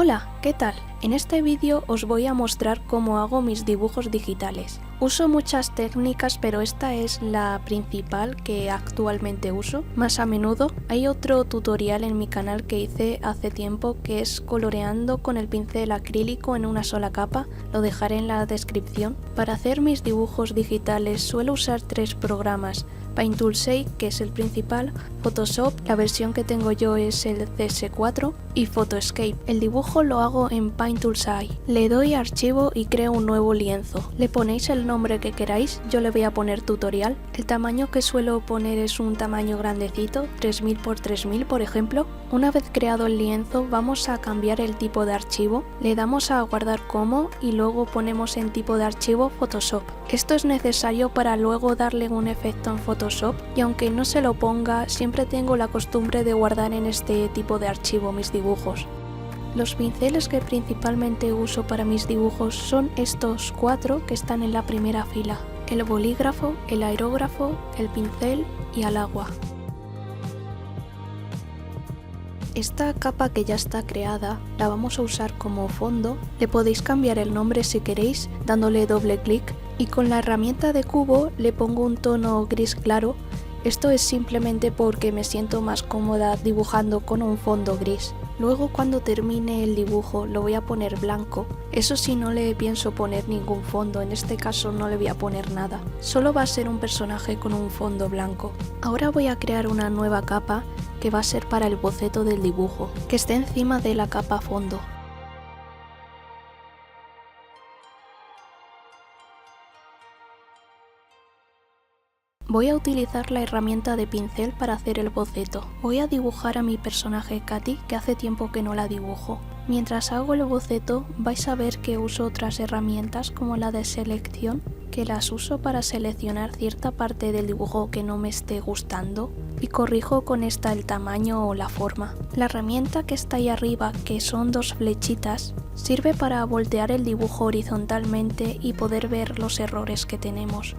Hola, ¿qué tal? En este vídeo os voy a mostrar cómo hago mis dibujos digitales. Uso muchas técnicas, pero esta es la principal que actualmente uso. Más a menudo hay otro tutorial en mi canal que hice hace tiempo que es coloreando con el pincel acrílico en una sola capa, lo dejaré en la descripción. Para hacer mis dibujos digitales suelo usar tres programas: Paint Toolshape, que es el principal, Photoshop, la versión que tengo yo es el CS4, y Photoscape. El dibujo lo hago en Paint Toolshape. Le doy a archivo y creo un nuevo lienzo. Le ponéis el nombre que queráis, yo le voy a poner tutorial. El tamaño que suelo poner es un tamaño grandecito, 3000 x 3000 por ejemplo. Una vez creado el lienzo vamos a cambiar el tipo de archivo, le damos a guardar como y luego ponemos en tipo de archivo Photoshop. Esto es necesario para luego darle un efecto en Photoshop y aunque no se lo ponga, siempre tengo la costumbre de guardar en este tipo de archivo mis dibujos. Los pinceles que principalmente uso para mis dibujos son estos cuatro que están en la primera fila: el bolígrafo, el aerógrafo, el pincel y el agua. Esta capa que ya está creada la vamos a usar como fondo. Le podéis cambiar el nombre si queréis dándole doble clic y con la herramienta de cubo le pongo un tono gris claro. Esto es simplemente porque me siento más cómoda dibujando con un fondo gris. Luego cuando termine el dibujo lo voy a poner blanco. Eso sí, no le pienso poner ningún fondo, en este caso no le voy a poner nada. Solo va a ser un personaje con un fondo blanco. Ahora voy a crear una nueva capa que va a ser para el boceto del dibujo, que esté encima de la capa fondo. Voy a utilizar la herramienta de pincel para hacer el boceto. Voy a dibujar a mi personaje Katy, que hace tiempo que no la dibujo. Mientras hago el boceto vais a ver que uso otras herramientas como la de selección, que las uso para seleccionar cierta parte del dibujo que no me esté gustando y corrijo con esta el tamaño o la forma. La herramienta que está ahí arriba, que son dos flechitas, sirve para voltear el dibujo horizontalmente y poder ver los errores que tenemos.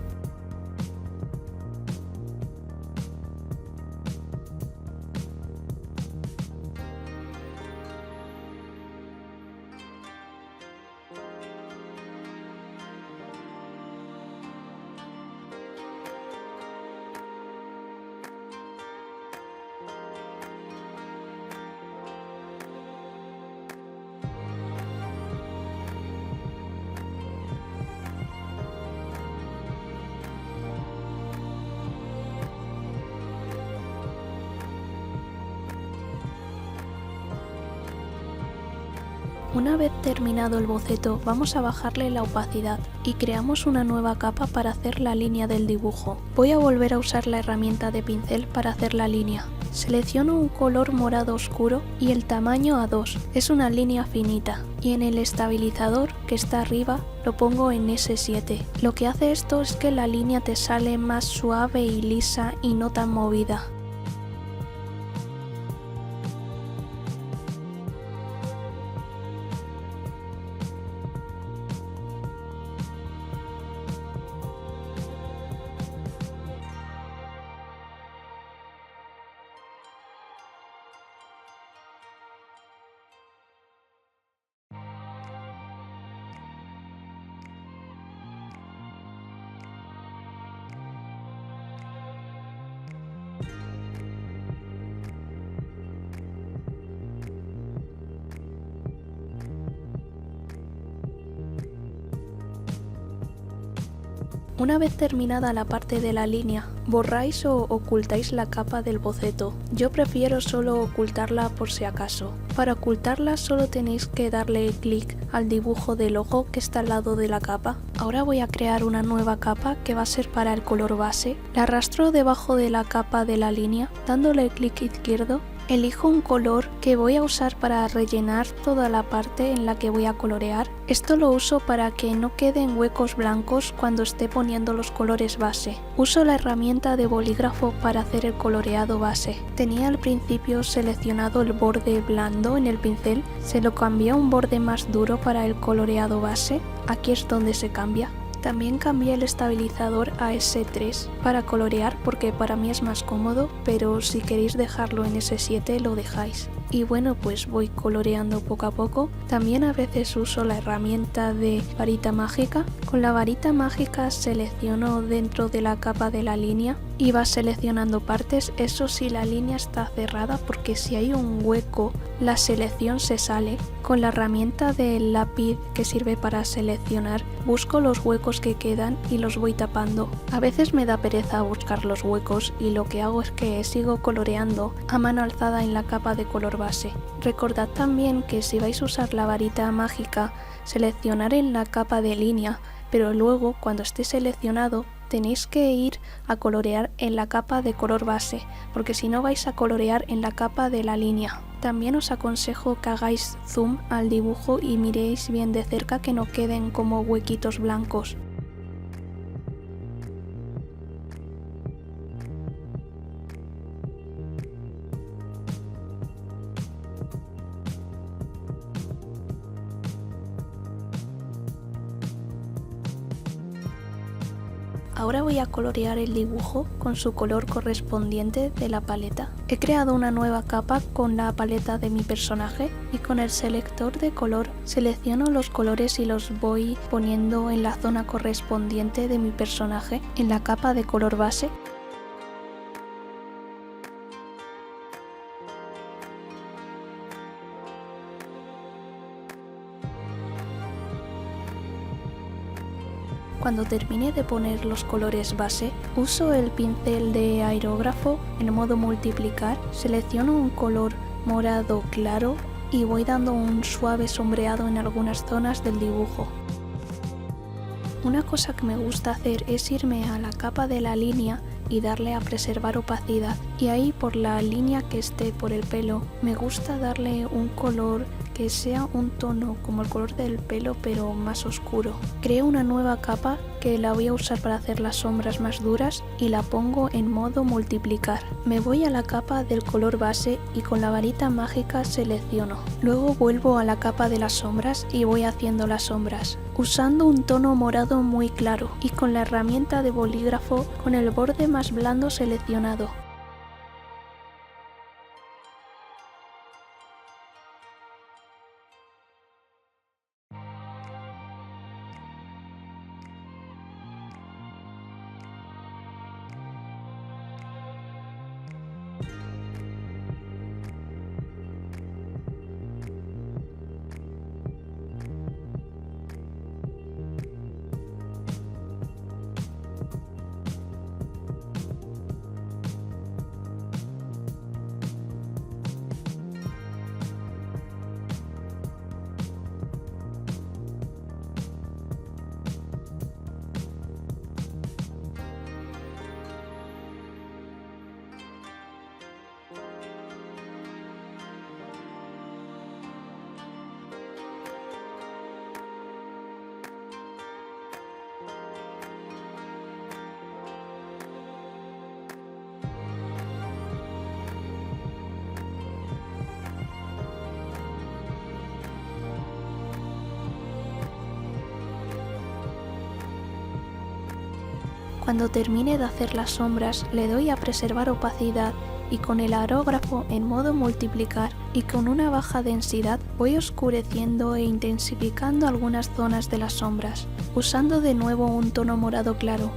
Una vez terminado el boceto vamos a bajarle la opacidad y creamos una nueva capa para hacer la línea del dibujo. Voy a volver a usar la herramienta de pincel para hacer la línea. Selecciono un color morado oscuro y el tamaño a 2, es una línea finita, y en el estabilizador que está arriba lo pongo en S7. Lo que hace esto es que la línea te sale más suave y lisa y no tan movida. Una vez terminada la parte de la línea, borráis o ocultáis la capa del boceto. Yo prefiero solo ocultarla por si acaso. Para ocultarla solo tenéis que darle clic al dibujo del ojo que está al lado de la capa. Ahora voy a crear una nueva capa que va a ser para el color base. La arrastro debajo de la capa de la línea, dándole clic izquierdo. Elijo un color que voy a usar para rellenar toda la parte en la que voy a colorear. Esto lo uso para que no queden huecos blancos cuando esté poniendo los colores base. Uso la herramienta de bolígrafo para hacer el coloreado base. Tenía al principio seleccionado el borde blando en el pincel, se lo cambié a un borde más duro para el coloreado base. Aquí es donde se cambia. También cambié el estabilizador a S3 para colorear porque para mí es más cómodo, pero si queréis dejarlo en S7 lo dejáis. y bueno, pues voy coloreando poco a poco. También a veces uso la herramienta de varita mágica. Con la varita mágica selecciono dentro de la capa de la línea y vas seleccionando partes, eso si la línea está cerrada, porque si hay un hueco la selección se sale. Con la herramienta del lápiz que sirve para seleccionar, busco los huecos que quedan y los voy tapando. A veces me da pereza buscar los huecos y lo que hago es que sigo coloreando a mano alzada en la capa de color base. Recordad también que si vais a usar la varita mágica, seleccionar en la capa de línea, pero luego cuando esté seleccionado tenéis que ir a colorear en la capa de color base, porque si no vais a colorear en la capa de la línea. También os aconsejo que hagáis zoom al dibujo y miréis bien de cerca que no queden como huequitos blancos. Ahora voy a colorear el dibujo con su color correspondiente de la paleta. He creado una nueva capa con la paleta de mi personaje y con el selector de color selecciono los colores y los voy poniendo en la zona correspondiente de mi personaje en la capa de color base. Cuando termine de poner los colores base, uso el pincel de aerógrafo en modo multiplicar, selecciono un color morado claro y voy dando un suave sombreado en algunas zonas del dibujo. Una cosa que me gusta hacer es irme a la capa de la línea y darle a preservar opacidad, y ahí por la línea que esté por el pelo me gusta darle un color que sea un tono como el color del pelo pero más oscuro. Creo una nueva capa que la voy a usar para hacer las sombras más duras y la pongo en modo multiplicar. Me voy a la capa del color base y con la varita mágica selecciono. Luego vuelvo a la capa de las sombras y voy haciendo las sombras, usando un tono morado muy claro y con la herramienta de bolígrafo con el borde más blando seleccionado. Cuando termine de hacer las sombras le doy a preservar opacidad y con el aerógrafo en modo multiplicar y con una baja densidad voy oscureciendo e intensificando algunas zonas de las sombras, usando de nuevo un tono morado claro.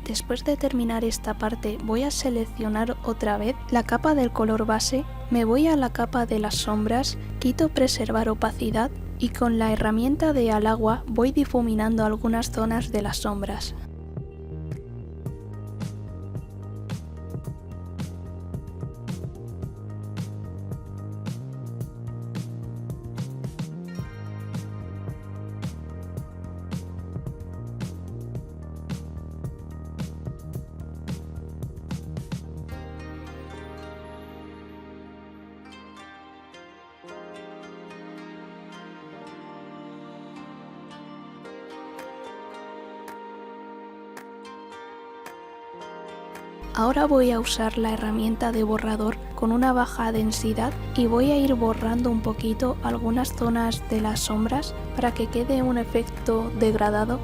Después de terminar esta parte voy a seleccionar otra vez la capa del color base, me voy a la capa de las sombras, quito preservar opacidad y con la herramienta de al agua voy difuminando algunas zonas de las sombras. Ahora voy a usar la herramienta de borrador con una baja densidad y voy a ir borrando un poquito algunas zonas de las sombras para que quede un efecto degradado.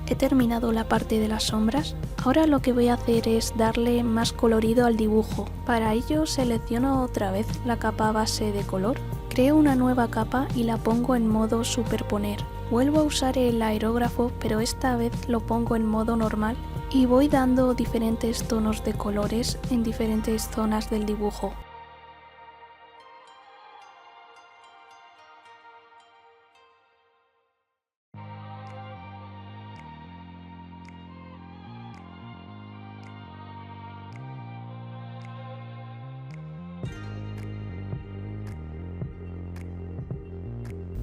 He terminado la parte de las sombras. Ahora lo que voy a hacer es darle más colorido al dibujo. Para ello selecciono otra vez la capa base de color, creo una nueva capa y la pongo en modo superponer. Vuelvo a usar el aerógrafo, pero esta vez lo pongo en modo normal y voy dando diferentes tonos de colores en diferentes zonas del dibujo.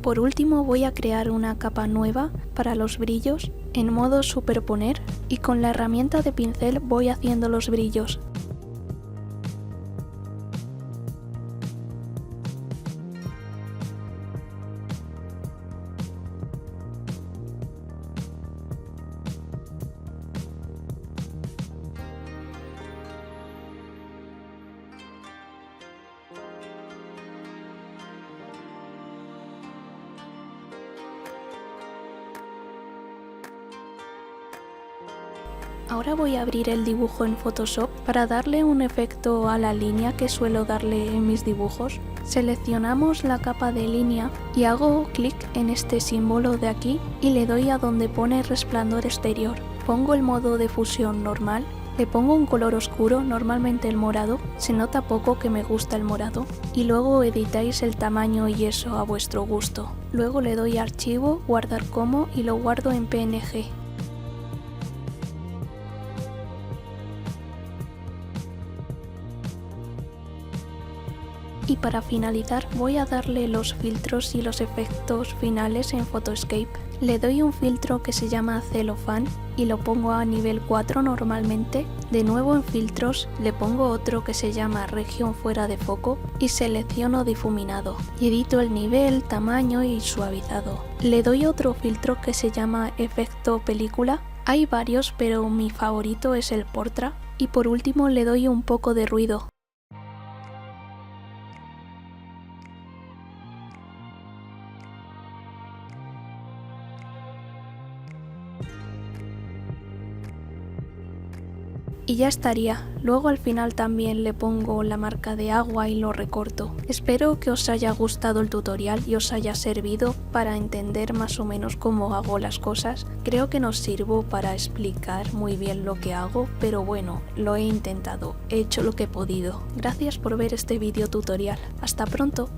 Por último voy a crear una capa nueva para los brillos en modo superponer y con la herramienta de pincel voy haciendo los brillos. Ahora voy a abrir el dibujo en Photoshop para darle un efecto a la línea que suelo darle en mis dibujos. Seleccionamos la capa de línea y hago clic en este símbolo de aquí y le doy a donde pone resplandor exterior. Pongo el modo de fusión normal, le pongo un color oscuro, normalmente el morado, se nota poco que me gusta el morado, y luego editáis el tamaño y eso a vuestro gusto. Luego le doy a archivo, guardar como y lo guardo en PNG. Y para finalizar voy a darle los filtros y los efectos finales en Photoscape. Le doy un filtro que se llama Cellophane y lo pongo a nivel 4 normalmente. De nuevo en filtros le pongo otro que se llama región fuera de foco y selecciono difuminado. Y edito el nivel, tamaño y suavizado. Le doy otro filtro que se llama efecto película. Hay varios pero mi favorito es el Portra. Y por último le doy un poco de ruido. Y ya estaría. Luego al final también le pongo la marca de agua y lo recorto. Espero que os haya gustado el tutorial y os haya servido para entender más o menos cómo hago las cosas. Creo que no sirvo para explicar muy bien lo que hago, pero bueno, lo he intentado, he hecho lo que he podido. Gracias por ver este vídeo tutorial. Hasta pronto.